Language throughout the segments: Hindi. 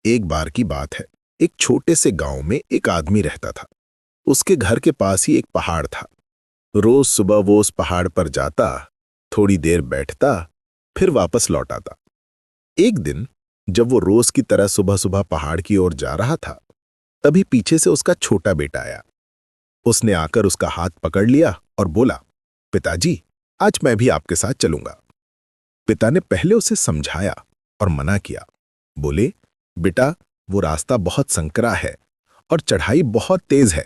एक बार की बात है। एक छोटे से गांव में एक आदमी रहता था। उसके घर के पास ही एक पहाड़ था। रोज सुबह वो उस पहाड़ पर जाता, थोड़ी देर बैठता, फिर वापस लौट आता। एक दिन जब वो रोज की तरह सुबह सुबह पहाड़ की ओर जा रहा था, तभी पीछे से उसका छोटा बेटा आया। उसने आकर उसका हाथ पकड़ लिया और बोला, पिताजी, आज मैं भी आपके साथ चलूंगा। पिता ने पहले उसे समझाया और मना किया। बोले, बेटा, वो रास्ता बहुत संकरा है और चढ़ाई बहुत तेज है,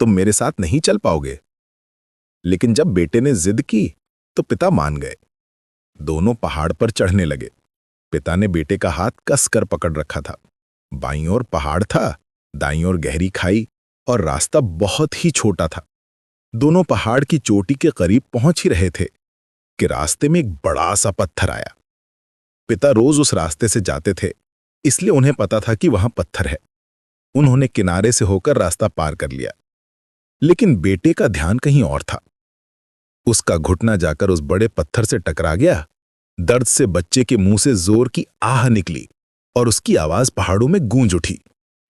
तुम मेरे साथ नहीं चल पाओगे। लेकिन जब बेटे ने जिद की तो पिता मान गए। दोनों पहाड़ पर चढ़ने लगे। पिता ने बेटे का हाथ कस कर पकड़ रखा था। बाईं ओर पहाड़ था, दाईं ओर गहरी खाई और रास्ता बहुत ही छोटा था। दोनों पहाड़ की चोटी के करीब पहुंच ही रहे थे कि रास्ते में एक बड़ा सा पत्थर आया। पिता रोज उस रास्ते से जाते थे, इसलिए उन्हें पता था कि वहां पत्थर है। उन्होंने किनारे से होकर रास्ता पार कर लिया। लेकिन बेटे का ध्यान कहीं और था। उसका घुटना जाकर उस बड़े पत्थर से टकरा गया। दर्द से बच्चे के मुंह से जोर की आह निकली और उसकी आवाज पहाड़ों में गूंज उठी।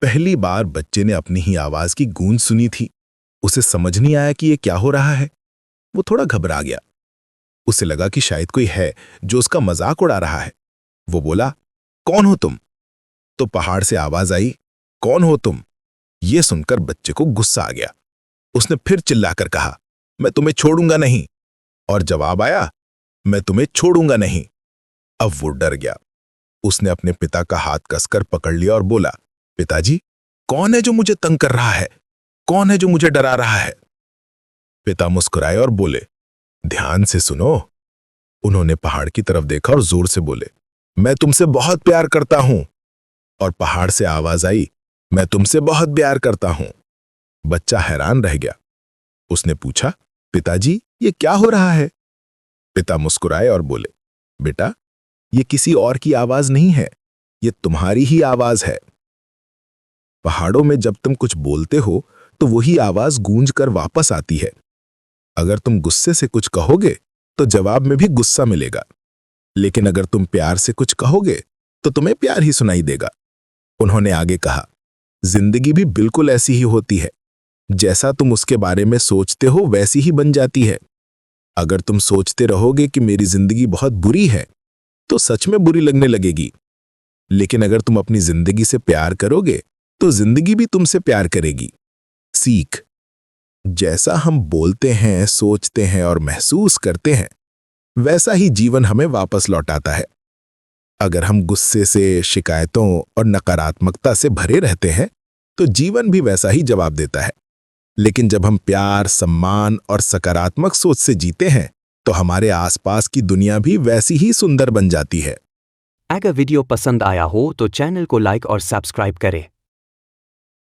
पहली बार बच्चे ने अपनी ही आवाज की गूंज सुनी थी। उसे समझ नहीं आया कि ये क्या हो रहा है। वो थोड़ा घबरा गया। उसे लगा कि शायद कोई है जो उसका मजाक उड़ा रहा है। वो बोला, कौन हो तुम? तो पहाड़ से आवाज आई, कौन हो तुम? ये सुनकर बच्चे को गुस्सा आ गया। उसने फिर चिल्लाकर कहा, मैं तुम्हें छोड़ूंगा नहीं। और जवाब आया, मैं तुम्हें छोड़ूंगा नहीं। अब वो डर गया। उसने अपने पिता का हाथ कसकर पकड़ लिया और बोला, पिताजी, कौन है जो मुझे तंग कर रहा है? कौन है जो मुझे डरा रहा है? पिता मुस्कुराए और बोले, ध्यान से सुनो। उन्होंने पहाड़ की तरफ देखा और जोर से बोले, मैं तुमसे बहुत प्यार करता हूं। और पहाड़ से आवाज आई, मैं तुमसे बहुत प्यार करता हूं। बच्चा हैरान रह गया। उसने पूछा, पिताजी, ये क्या हो रहा है? पिता मुस्कुराए और बोले, बेटा, ये किसी और की आवाज नहीं है, ये तुम्हारी ही आवाज है। पहाड़ों में जब तुम कुछ बोलते हो तो वही आवाज गूंज कर वापस आती है। अगर तुम गुस्से से कुछ कहोगे तो जवाब में भी गुस्सा मिलेगा, लेकिन अगर तुम प्यार से कुछ कहोगे तो तुम्हें प्यार ही सुनाई देगा। उन्होंने आगे कहा, जिंदगी भी बिल्कुल ऐसी ही होती है। जैसा तुम उसके बारे में सोचते हो वैसी ही बन जाती है। अगर तुम सोचते रहोगे कि मेरी जिंदगी बहुत बुरी है तो सच में बुरी लगने लगेगी। लेकिन अगर तुम अपनी जिंदगी से प्यार करोगे तो जिंदगी भी तुमसे प्यार करेगी। सीख, जैसा हम बोलते हैं, सोचते हैं और महसूस करते हैं, वैसा ही जीवन हमें वापस लौटाता है। अगर हम गुस्से से, शिकायतों और नकारात्मकता से भरे रहते हैं तो जीवन भी वैसा ही जवाब देता है। लेकिन जब हम प्यार, सम्मान और सकारात्मक सोच से जीते हैं तो हमारे आसपास की दुनिया भी वैसी ही सुंदर बन जाती है। अगर वीडियो पसंद आया हो तो चैनल को लाइक और सब्सक्राइब करें।